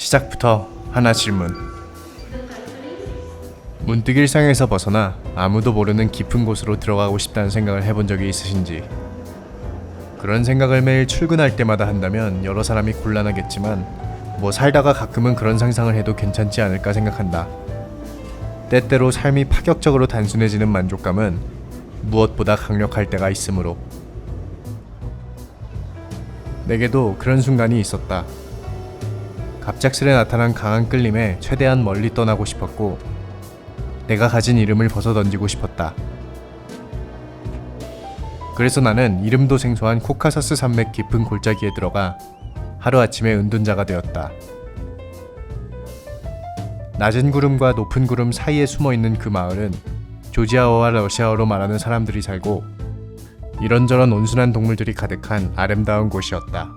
시작부터 하나 질문. 문득 일상에서 벗어나 아무도 모르는 깊은 곳으로 들어가고 싶다는 생각을 해본 적이 있으신지? 그런 생각을 매일 출근할 때마다 한다면 여러 사람이 곤란하겠지만 살다가 가끔은 그런 상상을 해도 괜찮지 않을까 생각한다. 때때로 삶이 파격적으로 단순해지는 만족감은 무엇보다 강력할 때가 있으므로. 내게도 그런 순간이 있었다. 갑작스레 나타난 강한 끌림에 최대한 멀리 떠나고 싶었고 내가 가진 이름을 벗어던지고 싶었다. 그래서 나는 이름도 생소한 코카사스 산맥 깊은 골짜기에 들어가 하루아침에 은둔자가 되었다. 낮은 구름과 높은 구름 사이에 숨어있는 그 마을은 조지아어와 러시아어로 말하는 사람들이 살고 이런저런 온순한 동물들이 가득한 아름다운 곳이었다.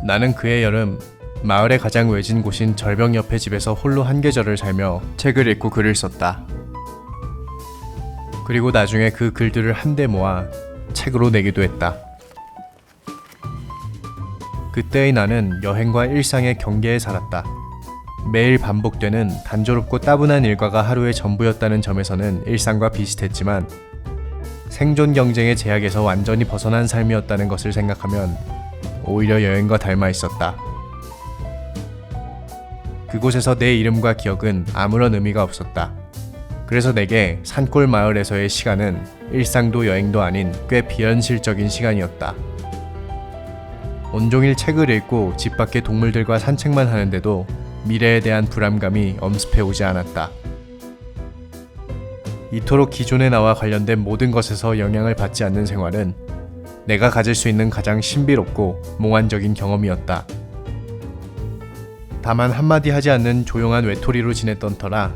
나는 그해 여름 마을의 가장 외진 곳인 절벽 옆의 집에서 홀로 한 계절을 살며 책을 읽고 글을 썼다. 그리고 나중에 그 글들을 한데 모아 책으로 내기도 했다. 그때의 나는 여행과 일상의 경계에 살았다. 매일 반복되는 단조롭고 따분한 일과가 하루의 전부였다는 점에서는 일상과 비슷했지만 생존 경쟁의 제약에서 완전히 벗어난 삶이었다는 것을 생각하면 오히려 여행과 닮아 있었다. 그곳에서 내 이름과 기억은 아무런 의미가 없었다. 그래서 내게 산골 마을에서의 시간은 일상도 여행도 아닌 꽤 비현실적인 시간이었다. 온종일 책을 읽고 집 밖의 동물들과 산책만 하는데도 미래에 대한 불안감이 엄습해오지 않았다. 이토록 기존의 나와 관련된 모든 것에서 영향을 받지 않는 생활은 내가 가질 수 있는 가장 신비롭고 몽환적인 경험이었다. 다만 한마디 하지 않는 조용한 외톨이로 지냈던 터라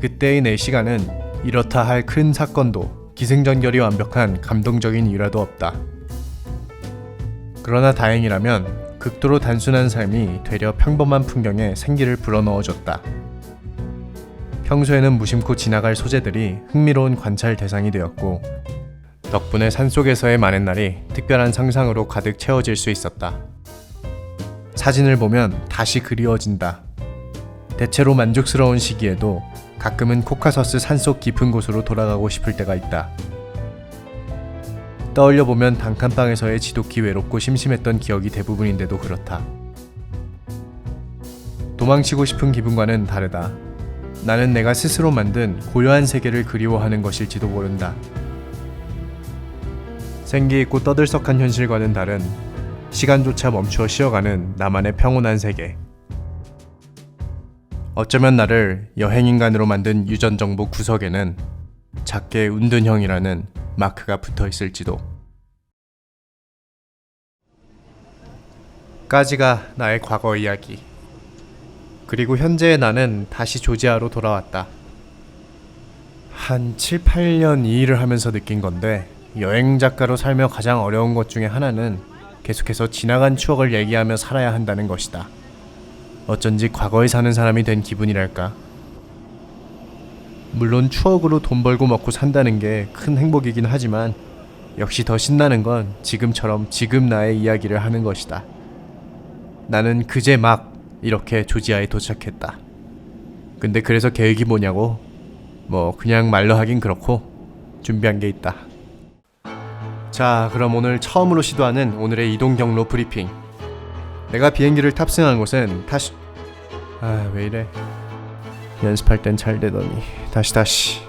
그때의 내 시간은 이렇다 할 큰 사건도 기승전결이 완벽한 감동적인 일화도 없다. 그러나 다행이라면 극도로 단순한 삶이 되려 평범한 풍경에 생기를 불어넣어줬다. 평소에는 무심코 지나갈 소재들이 흥미로운 관찰 대상이 되었고 덕분에 산속에서의 많은 날이 특별한 상상으로 가득 채워질 수 있었다. 사진을 보면 다시 그리워진다. 대체로 만족스러운 시기에도 가끔은 코카서스 산속 깊은 곳으로 돌아가고 싶을 때가 있다. 떠올려보면 단칸방에서의 지독히 외롭고 심심했던 기억이 대부분인데도 그렇다. 도망치고 싶은 기분과는 다르다. 나는 내가 스스로 만든 고요한 세계를 그리워하는 것일지도 모른다. 생기있고 떠들썩한 현실과는 다른 시간조차 멈추어 쉬어가는 나만의 평온한 세계. 어쩌면 나를 여행인간으로 만든 유전정보 구석에는 작게 운둔형이라는 마크가 붙어있을지도. 까지가 나의 과거 이야기. 그리고 현재의 나는 다시 조지아로 돌아왔다. 한 7, 8년 이 일을 하면서 느낀 건데 여행작가로 살며 가장 어려운 것 중에 하나는 계속해서 지나간 추억을 얘기하며 살아야 한다는 것이다. 어쩐지 과거에 사는 사람이 된 기분이랄까. 물론 추억으로 돈 벌고 먹고 산다는 게 큰 행복이긴 하지만 역시 더 신나는 건 지금처럼 지금 나의 이야기를 하는 것이다. 나는 그제 막 이렇게 조지아에 도착했다. 근데 그래서 계획이 뭐냐고? 그냥 말로 하긴 그렇고 준비한 게 있다. 자, 그럼 오늘 처음으로 시도하는 오늘의 이동 경로 브리핑. 내가 비행기를 탑승한 곳은 왜 이래? 연습할 땐 잘 되더니 다시.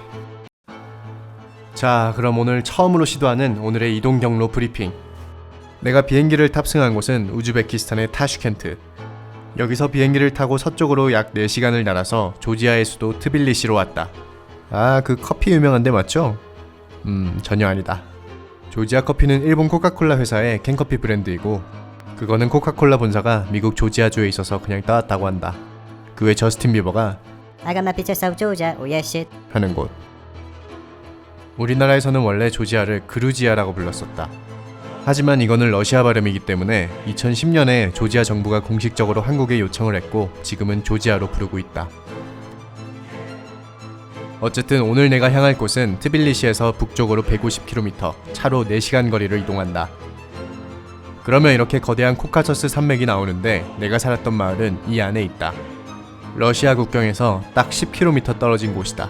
자, 그럼 오늘 처음으로 시도하는 오늘의 이동 경로 브리핑. 내가 비행기를 탑승한 곳은 우즈베키스탄의 타슈켄트. 여기서 비행기를 타고 서쪽으로 약 4시간을 날아서 조지아의 수도 트빌리시로 왔다. 그 커피 유명한 데 맞죠? 전혀 아니다. 조지아 커피는 일본 코카콜라 회사의 캔커피 브랜드이고 그거는 코카콜라 본사가 미국 조지아주에 있어서 그냥 따왔다고 한다. 그 외 저스틴 비버가 I got my pizza South Georgia, oh yeah shit 하는 곳. 우리나라에서는 원래 조지아를 그루지아라고 불렀었다. 하지만 이거는 러시아 발음이기 때문에 2010년에 조지아 정부가 공식적으로 한국에 요청을 했고 지금은 조지아로 부르고 있다. 어쨌든 오늘 내가 향할 곳은 트빌리시에서 북쪽으로 150km, 차로 4시간 거리를 이동한다. 그러면 이렇게 거대한 코카서스 산맥이 나오는데 내가 살았던 마을은 이 안에 있다. 러시아 국경에서 딱 10km 떨어진 곳이다.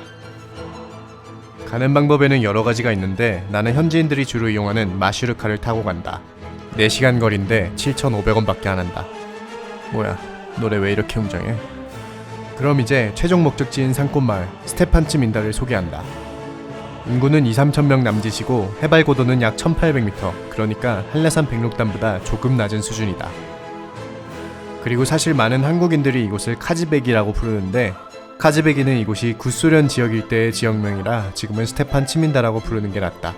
가는 방법에는 여러 가지가 있는데 나는 현지인들이 주로 이용하는 마슈르카를 타고 간다. 4시간 거리인데 7,500원밖에 안 한다. 뭐야, 노래 왜 이렇게 웅장해? 그럼 이제 최종 목적지인 산골마을 스테판츠민다를 소개한다. 인구는 2-3천 명 남짓이고 해발 고도는 약 1800m, 그러니까 한라산 백록담보다 조금 낮은 수준이다. 그리고 사실 많은 한국인들이 이곳을 카즈베기라고 부르는데 카즈베기는 이곳이 구소련 지역 일대의 지역명이라 지금은 스테판츠민다라고 부르는 게 낫다.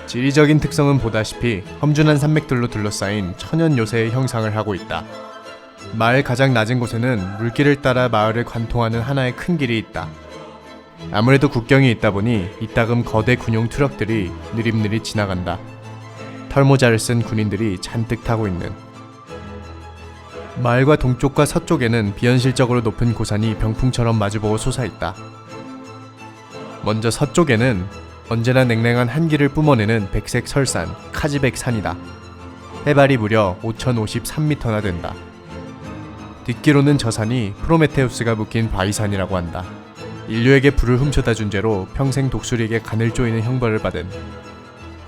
지리적인 특성은 보다시피 험준한 산맥들로 둘러싸인 천연 요새의 형상을 하고 있다. 마을 가장 낮은 곳에는 물길을 따라 마을을 관통하는 하나의 큰 길이 있다. 아무래도 국경이 있다 보니 이따금 거대 군용 트럭들이 느릿느릿 지나간다. 털모자를 쓴 군인들이 잔뜩 타고 있는. 마을과 동쪽과 서쪽에는 비현실적으로 높은 고산이 병풍처럼 마주보고 솟아있다. 먼저 서쪽에는 언제나 냉랭한 한기를 뿜어내는 백색 설산 카즈백산이다. 해발이 무려 5053m나 된다. 듣기로는 저 산이 프로메테우스가 묵힌 바위산이라고 한다. 인류에게 불을 훔쳐다 준 죄로 평생 독수리에게 간을 조이는 형벌을 받은.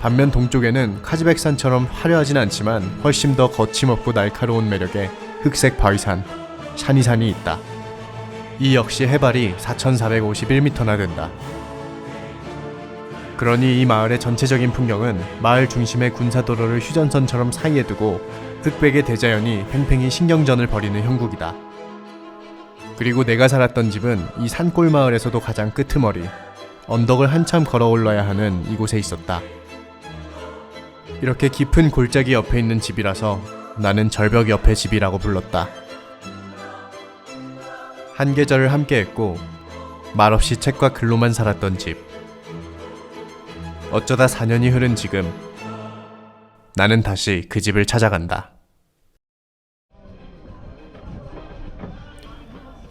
반면 동쪽에는 카즈백산처럼 화려하진 않지만 훨씬 더 거침없고 날카로운 매력의 흑색 바위산 샤니산이 있다. 이 역시 해발이 4451m나 된다. 그러니 이 마을의 전체적인 풍경은 마을 중심의 군사도로를 휴전선처럼 사이에 두고 흑백의 대자연이 팽팽히 신경전을 벌이는 형국이다. 그리고 내가 살았던 집은 이 산골 마을에서도 가장 끄트머리, 언덕을 한참 걸어 올라야 하는 이곳에 있었다. 이렇게 깊은 골짜기 옆에 있는 집이라서 나는 절벽 옆의 집이라고 불렀다. 한 계절을 함께 했고 말없이 책과 글로만 살았던 집. 어쩌다 4년이 흐른 지금 나는 다시 그 집을 찾아간다.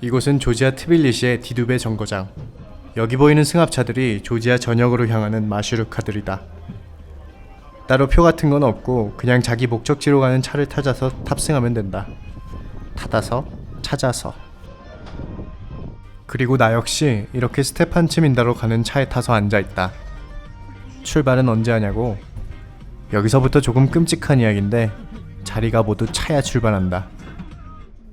이곳은 조지아 트빌리시의 디두베 정거장. 여기 보이는 승합차들이 조지아 전역으로 향하는 마슈르카들이다. 따로 표 같은 건 없고 그냥 자기 목적지로 가는 차를 찾아서 탑승하면 된다. 타다서 찾아서. 그리고 나 역시 이렇게 스테판츠민다로 가는 차에 타서 앉아있다. 출발은 언제 하냐고? 여기서부터 조금 끔찍한 이야기인데 자리가 모두 차야 출발한다.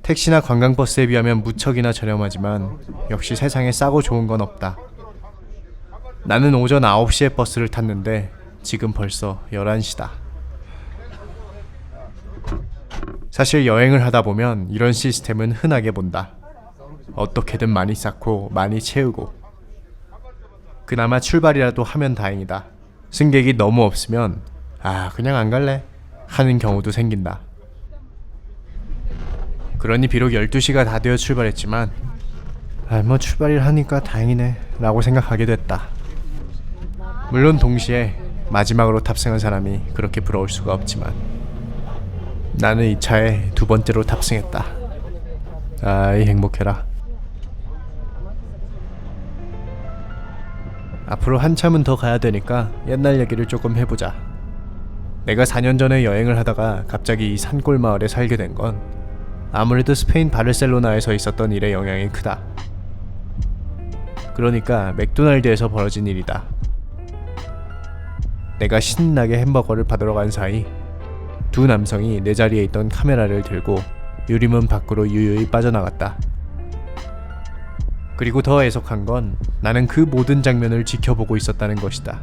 택시나 관광버스에 비하면 무척이나 저렴하지만 역시 세상에 싸고 좋은 건 없다. 나는 오전 9시에 버스를 탔는데 지금 벌써 11시다. 사실 여행을 하다 보면 이런 시스템은 흔하게 본다. 어떻게든 많이 쌓고 많이 채우고. 그나마 출발이라도 하면 다행이다. 승객이 너무 없으면 그냥 안 갈래 하는 경우도 생긴다. 그러니 비록 12시가 다 되어 출발했지만 출발을 하니까 다행이네 라고 생각하게 됐다. 물론 동시에 마지막으로 탑승한 사람이 그렇게 부러울 수가 없지만 나는 이 차에 2번째로 탑승했다. 행복해라. 앞으로 한참은 더 가야 되니까 옛날 얘기를 조금 해보자. 내가 4년 전에 여행을 하다가 갑자기 이 산골 마을에 살게 된 건 아무래도 스페인 바르셀로나에서 있었던 일의 영향이 크다. 그러니까 맥도날드에서 벌어진 일이다. 내가 신나게 햄버거를 받으러 간 사이 2 남성이 내 자리에 있던 카메라를 들고 유리문 밖으로 유유히 빠져나갔다. 그리고 더 애석한 건 나는 그 모든 장면을 지켜보고 있었다는 것이다.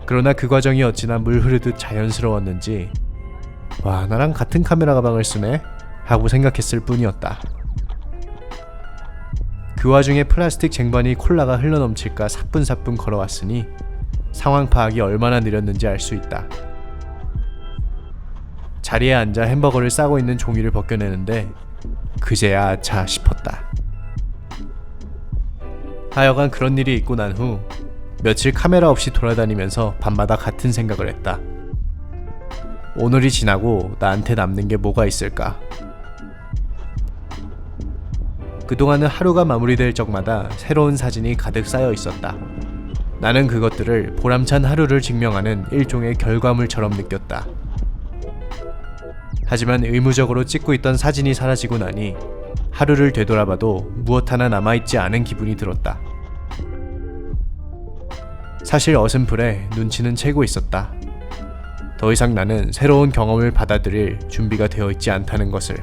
그러나 그 과정이 어찌나 물 흐르듯 자연스러웠는지 나랑 같은 카메라 가방을 쓰네? 하고 생각했을 뿐이었다. 그 와중에 플라스틱 쟁반이 콜라가 흘러넘칠까 사뿐사뿐 걸어왔으니 상황 파악이 얼마나 느렸는지 알 수 있다. 자리에 앉아 햄버거를 싸고 있는 종이를 벗겨내는데 그제야 아차 싶었다. 하여간 그런 일이 있고 난 후 며칠 카메라 없이 돌아다니면서 밤마다 같은 생각을 했다. 오늘이 지나고 나한테 남는 게 뭐가 있을까? 그동안은 하루가 마무리될 적마다 새로운 사진이 가득 쌓여 있었다. 나는 그것들을 보람찬 하루를 증명하는 일종의 결과물처럼 느꼈다. 하지만 의무적으로 찍고 있던 사진이 사라지고 나니 하루를 되돌아봐도 무엇 하나 남아있지 않은 기분이 들었다. 사실 어슴풀에 눈치는 채고 있었다. 더 이상 나는 새로운 경험을 받아들일 준비가 되어 있지 않다는 것을.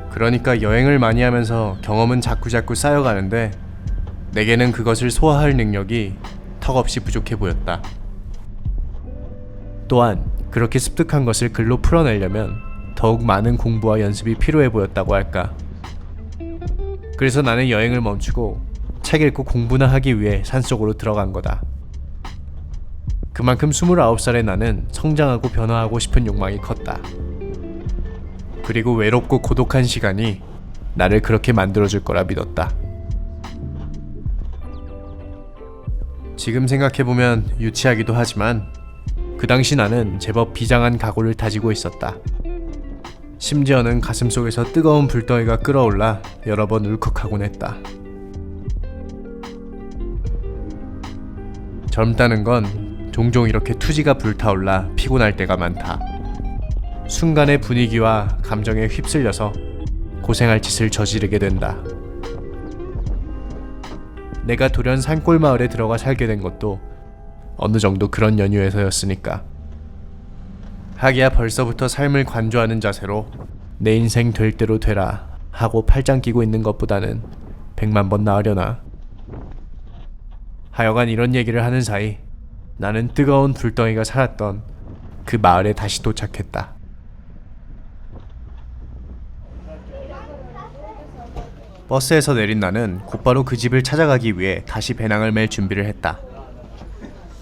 그러니까 여행을 많이 하면서 경험은 자꾸자꾸 쌓여가는데 내게는 그것을 소화할 능력이 턱없이 부족해 보였다. 또한 그렇게 습득한 것을 글로 풀어내려면 더욱 많은 공부와 연습이 필요해 보였다고 할까. 그래서 나는 여행을 멈추고 책 읽고 공부나 하기 위해 산속으로 들어간 거다. 그만큼 29살의 나는 성장하고 변화하고 싶은 욕망이 컸다. 그리고 외롭고 고독한 시간이 나를 그렇게 만들어줄 거라 믿었다. 지금 생각해보면 유치하기도 하지만 그 당시 나는 제법 비장한 각오를 다지고 있었다. 심지어는 가슴속에서 뜨거운 불덩이가 끓어올라 여러 번 울컥하곤 했다. 젊다는 건 종종 이렇게 투지가 불타올라 피곤할 때가 많다. 순간의 분위기와 감정에 휩쓸려서 고생할 짓을 저지르게 된다. 내가 돌연 산골마을에 들어가 살게 된 것도 어느 정도 그런 연유에서였으니까. 하기야 벌써부터 삶을 관조하는 자세로 내 인생 될 대로 되라 하고 팔짱 끼고 있는 것보다는 100만 번 나으려나. 하여간 이런 얘기를 하는 사이 나는 뜨거운 불덩이가 살았던 그 마을에 다시 도착했다. 버스에서 내린 나는 곧바로 그 집을 찾아가기 위해 다시 배낭을 맬 준비를 했다.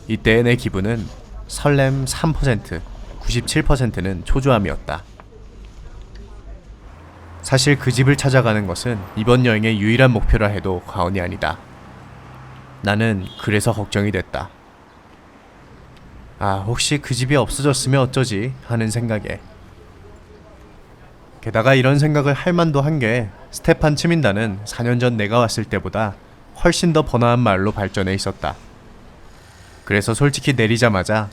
이때의 내 기분은 설렘 3%, 97%는 초조함이었다. 사실 그 집을 찾아가는 것은 이번 여행의 유일한 목표라 해도 과언이 아니다. 나는 그래서 걱정이 됐다. 혹시 그 집이 없어졌으면 어쩌지 하는 생각에. 게다가 이런 생각을 할 만도 한 게 스테판 츠민다는 4년 전 내가 왔을 때보다 훨씬 더 번화한 마을로 발전해 있었다. 그래서 솔직히 내리자마자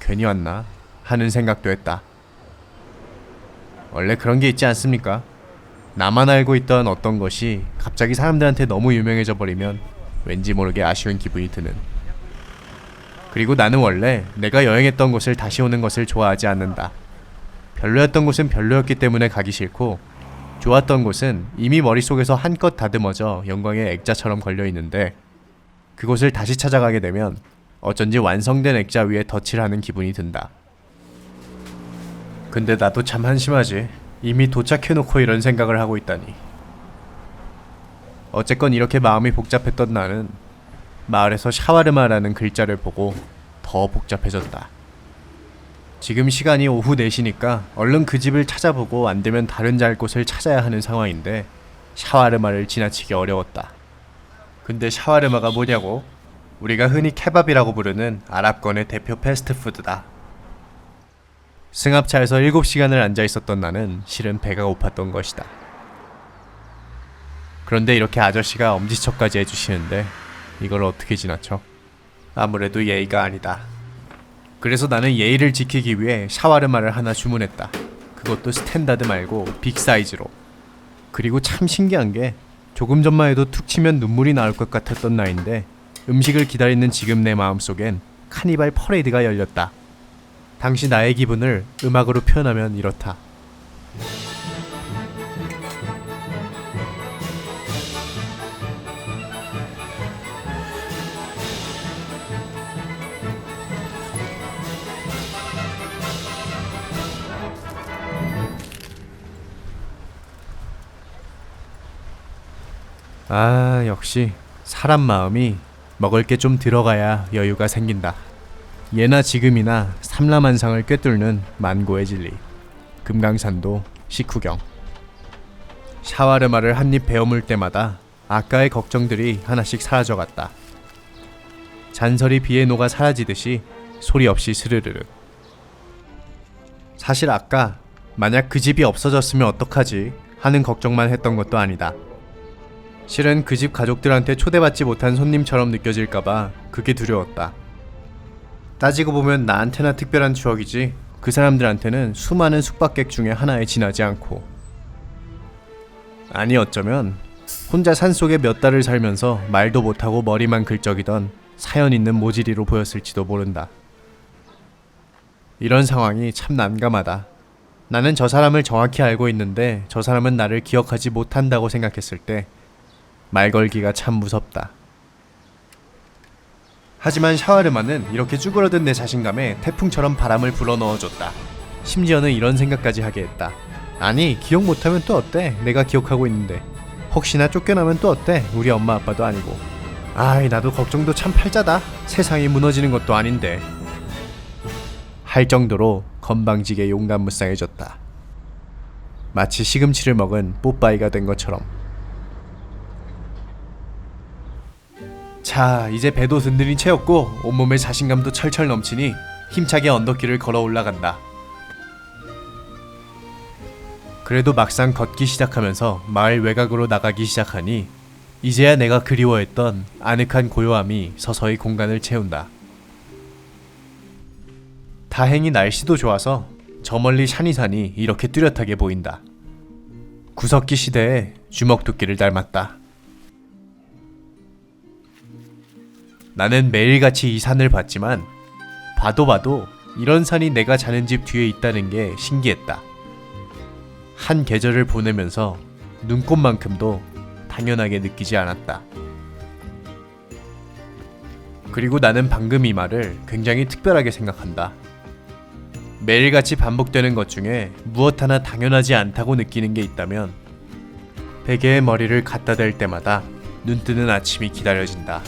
괜히 왔나 하는 생각도 했다. 원래 그런 게 있지 않습니까? 나만 알고 있던 어떤 것이 갑자기 사람들한테 너무 유명해져 버리면 왠지 모르게 아쉬운 기분이 드는. 그리고 나는 원래 내가 여행했던 곳을 다시 오는 것을 좋아하지 않는다. 별로였던 곳은 별로였기 때문에 가기 싫고, 좋았던 곳은 이미 머릿속에서 한껏 다듬어져 영광의 액자처럼 걸려있는데 그곳을 다시 찾아가게 되면 어쩐지 완성된 액자 위에 덧칠을 하는 기분이 든다. 근데 나도 참 한심하지. 이미 도착해놓고 이런 생각을 하고 있다니. 어쨌건 이렇게 마음이 복잡했던 나는 마을에서 샤와르마라는 글자를 보고 더 복잡해졌다. 지금 시간이 오후 4시니까 얼른 그 집을 찾아보고 안되면 다른 잘 곳을 찾아야 하는 상황인데 샤와르마를 지나치기 어려웠다. 근데 샤와르마가 뭐냐고? 우리가 흔히 케밥이라고 부르는 아랍권의 대표 패스트푸드다. 승합차에서 7시간을 앉아있었던 나는 실은 배가 고팠던 것이다. 그런데 이렇게 아저씨가 엄지척까지 해주시는데 이걸 어떻게 지나쳐? 아무래도 예의가 아니다. 그래서 나는 예의를 지키기 위해 샤와르마를 하나 주문했다. 그것도 스탠다드 말고 빅 사이즈로. 그리고 참 신기한 게 조금 전만 해도 툭 치면 눈물이 나올 것 같았던 나인데 음식을 기다리는 지금 내 마음속엔 카니발 퍼레이드가 열렸다. 당시 나의 기분을 음악으로 표현하면 이렇다. 역시 사람 마음이 먹을 게 좀 들어가야 여유가 생긴다. 예나 지금이나 삼라만상을 꿰뚫는 만고의 진리. 금강산도 식후경. 샤와르마를 한 입 베어물 때마다 아까의 걱정들이 하나씩 사라져갔다. 잔설이 비에 녹아 사라지듯이 소리 없이 스르르르. 사실 아까 만약 그 집이 없어졌으면 어떡하지 하는 걱정만 했던 것도 아니다. 실은 그 집 가족들한테 초대받지 못한 손님처럼 느껴질까봐 그게 두려웠다. 따지고 보면 나한테나 특별한 추억이지 그 사람들한테는 수많은 숙박객 중에 하나에 지나지 않고, 아니 어쩌면 혼자 산속에 몇 달을 살면서 말도 못하고 머리만 긁적이던 사연 있는 모지리로 보였을지도 모른다. 이런 상황이 참 난감하다. 나는 저 사람을 정확히 알고 있는데 저 사람은 나를 기억하지 못한다고 생각했을 때 말 걸기가 참 무섭다. 하지만 샤와르마는 이렇게 쭈그러든 내 자신감에 태풍처럼 바람을 불어넣어줬다. 심지어는 이런 생각까지 하게 했다. 아니 기억 못하면 또 어때? 내가 기억하고 있는데. 혹시나 쫓겨나면 또 어때? 우리 엄마 아빠도 아니고. 아이 나도 걱정도 참 팔자다. 세상이 무너지는 것도 아닌데. 할 정도로 건방지게 용감무쌍해졌다. 마치 시금치를 먹은 뽀빠이가 된 것처럼. 자, 이제 배도 든든히 채웠고 온몸에 자신감도 철철 넘치니 힘차게 언덕길을 걸어 올라간다. 그래도 막상 걷기 시작하면서 마을 외곽으로 나가기 시작하니 이제야 내가 그리워했던 아늑한 고요함이 서서히 공간을 채운다. 다행히 날씨도 좋아서 저 멀리 샤니산이 이렇게 뚜렷하게 보인다. 구석기 시대의 주먹토끼를 닮았다. 나는 매일같이 이 산을 봤지만 봐도 이런 산이 내가 자는 집 뒤에 있다는 게 신기했다. 한 계절을 보내면서 눈꽃만큼도 당연하게 느끼지 않았다. 그리고 나는 방금 이 말을 굉장히 특별하게 생각한다. 매일같이 반복되는 것 중에 무엇 하나 당연하지 않다고 느끼는 게 있다면 베개에 머리를 갖다 댈 때마다 눈뜨는 아침이 기다려진다.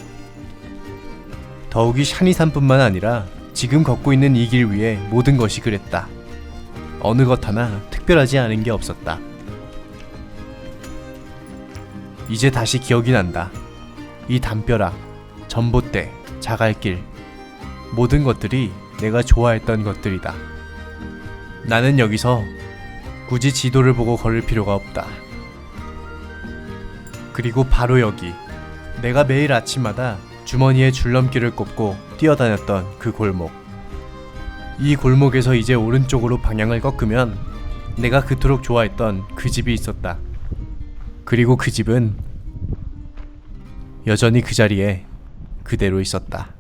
더욱이 샤니산뿐만 아니라 지금 걷고 있는 이 길 위에 모든 것이 그랬다. 어느 것 하나 특별하지 않은 게 없었다. 이제 다시 기억이 난다. 이 담벼락, 전봇대, 자갈길, 모든 것들이 내가 좋아했던 것들이다. 나는 여기서 굳이 지도를 보고 걸을 필요가 없다. 그리고 바로 여기, 내가 매일 아침마다 주머니에 줄넘기를 꽂고 뛰어다녔던 그 골목. 이 골목에서 이제 오른쪽으로 방향을 꺾으면 내가 그토록 좋아했던 그 집이 있었다. 그리고 그 집은 여전히 그 자리에 그대로 있었다.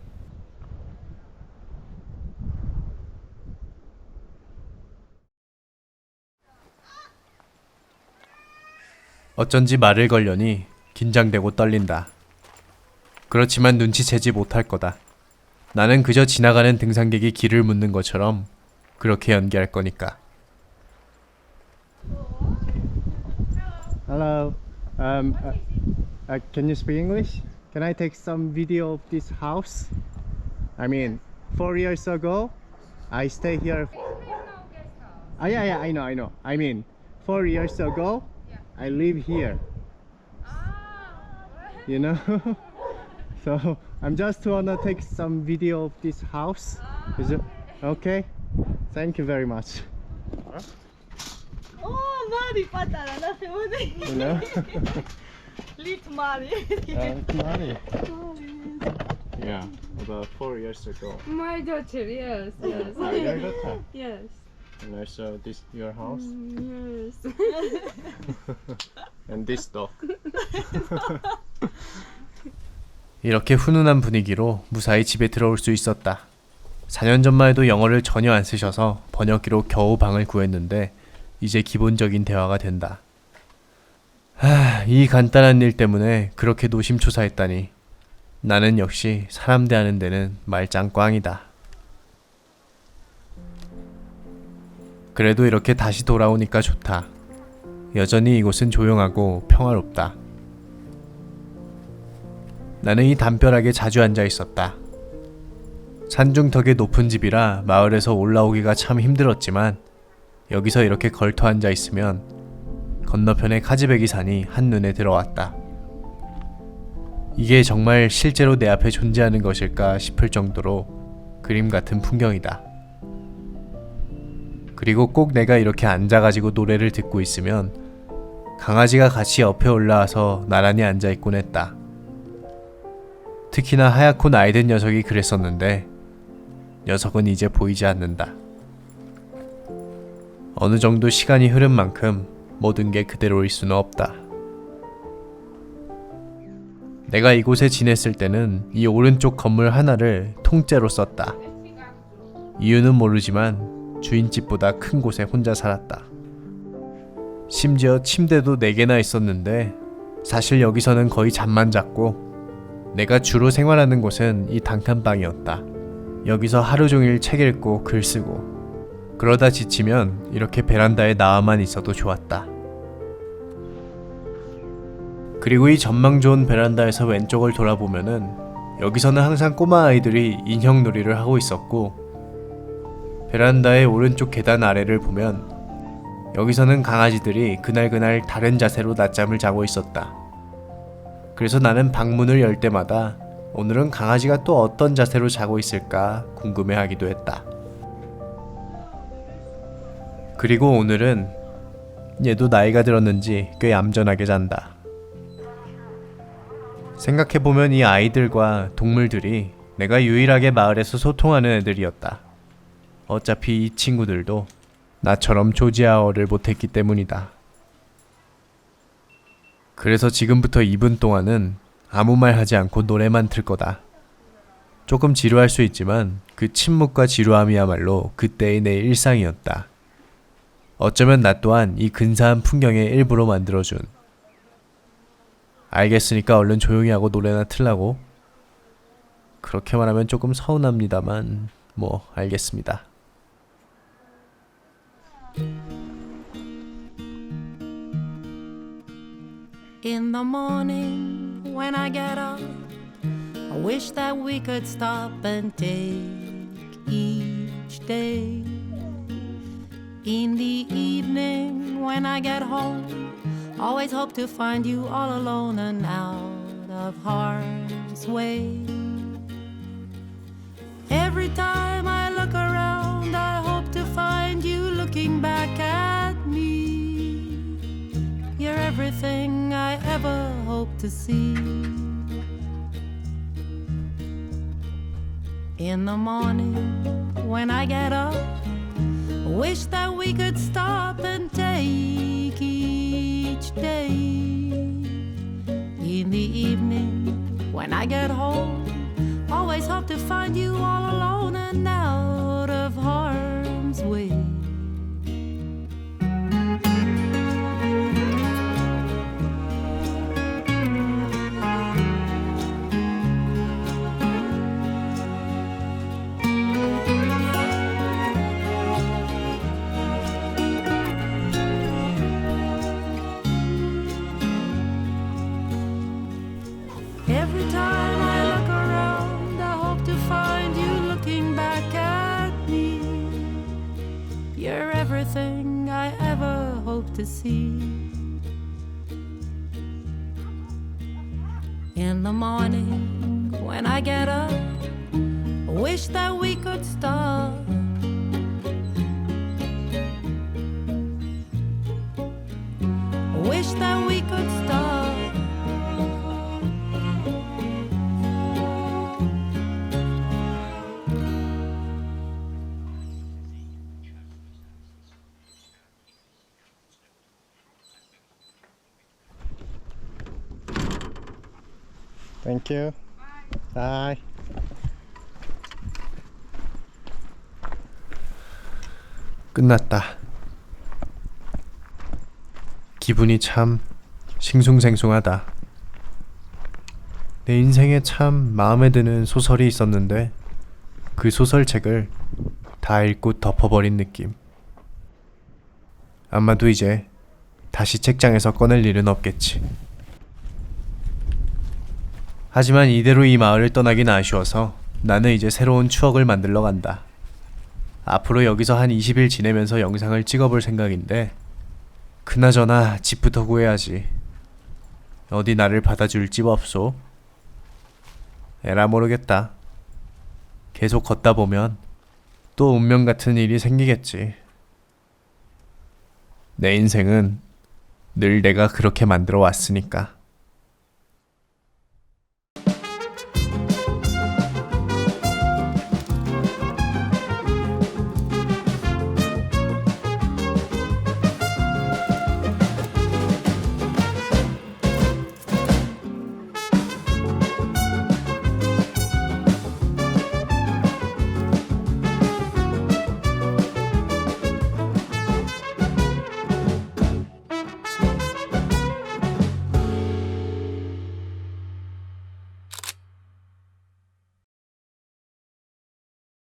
어쩐지 말을 걸려니 긴장되고 떨린다. 그렇지만 눈치채지 못할 거다. 나는 그저 지나가는 등산객이 길을 묻는 것처럼 그렇게 연기할 거니까. Hello. Can you speak English? Can I take some video of this house? I mean, 4 years ago, I stay here. Yeah, I know. I mean, 4 years ago, I live here. You know? So I'm just wanna take some video of this house. Is it okay? Thank you very much. Mari patara na semone. You know? Lit Mari. Money. Yeah, about 4 years ago. My daughter, yes. Your daughter. Yes. And also this your house Yes. and this dog. 이렇게 훈훈한 분위기로 무사히 집에 들어올 수 있었다. 4년 전만 해도 영어를 전혀 안 쓰셔서 번역기로 겨우 방을 구했는데 이제 기본적인 대화가 된다. 이 간단한 일 때문에 그렇게 노심초사했다니. 나는 역시 사람 대하는 데는 말짱 꽝이다. 그래도 이렇게 다시 돌아오니까 좋다. 여전히 이곳은 조용하고 평화롭다. 나는 이 담벼락에 자주 앉아 있었다. 산중턱의 높은 집이라 마을에서 올라오기가 참 힘들었지만 여기서 이렇게 걸터 앉아 있으면 건너편의 카즈베기 산이 한눈에 들어왔다. 이게 정말 실제로 내 앞에 존재하는 것일까 싶을 정도로 그림 같은 풍경이다. 그리고 꼭 내가 이렇게 앉아가지고 노래를 듣고 있으면 강아지가 같이 옆에 올라와서 나란히 앉아있곤 했다. 특히나 하얗고 나이든 녀석이 그랬었는데 녀석은 이제 보이지 않는다. 어느 정도 시간이 흐른 만큼 모든 게 그대로일 수는 없다. 내가 이곳에 지냈을 때는 이 오른쪽 건물 하나를 통째로 썼다. 이유는 모르지만 주인집보다 큰 곳에 혼자 살았다. 심지어 침대도 4개나 있었는데 사실 여기서는 거의 잠만 잤고 내가 주로 생활하는 곳은 이 단칸방이었다. 여기서 하루 종일 책 읽고 글 쓰고 그러다 지치면 이렇게 베란다에 나와만 있어도 좋았다. 그리고 이 전망 좋은 베란다에서 왼쪽을 돌아보면은 여기서는 항상 꼬마 아이들이 인형놀이를 하고 있었고 베란다의 오른쪽 계단 아래를 보면 여기서는 강아지들이 그날그날 다른 자세로 낮잠을 자고 있었다. 그래서 나는 방문을 열 때마다 오늘은 강아지가 또 어떤 자세로 자고 있을까 궁금해하기도 했다. 그리고 오늘은 얘도 나이가 들었는지 꽤 얌전하게 잔다. 생각해보면 이 아이들과 동물들이 내가 유일하게 마을에서 소통하는 애들이었다. 어차피 이 친구들도 나처럼 조지아어를 못했기 때문이다. 그래서 지금부터 2분 동안은 아무 말 하지 않고 노래만 틀 거다. 조금 지루할 수 있지만 그 침묵과 지루함이야말로 그때의 내 일상이었다. 어쩌면 나 또한 이 근사한 풍경의 일부로 만들어준. 알겠으니까 얼른 조용히 하고 노래나 틀라고? 그렇게 말하면 조금 서운합니다만 뭐 알겠습니다. In the morning when I get up, I wish that we could stop and take each day. In the evening when I get home, always hope to find you all alone and out of harm's way. Every time I look around, I hope to find you looking back at me. You're everything I ever hope to see. In the morning when I get up, I wish that we could stop and take each day. In the evening when I get home, always hope to find you all alone and out of harm's way. Every time I look around, I hope to find you looking back at me. You're everything I ever hope to see. In the morning when I get up, I wish that we could stop. I wish that we could stop. Thank you. Bye. 끝났다. 기분이 참 싱숭생숭하다. 내 인생에 참 마음에 드는 소설이 있었는데 그 소설책을 다 읽고 덮어버린 느낌. 아마도 이제 다시 책장에서 꺼낼 일은 없겠지. 하지만 이대로 이 마을을 떠나긴 아쉬워서 나는 이제 새로운 추억을 만들러 간다. 앞으로 여기서 한 20일 지내면서 영상을 찍어볼 생각인데 그나저나 집부터 구해야지. 어디 나를 받아줄 집 없소? 에라 모르겠다. 계속 걷다 보면 또 운명 같은 일이 생기겠지. 내 인생은 늘 내가 그렇게 만들어 왔으니까.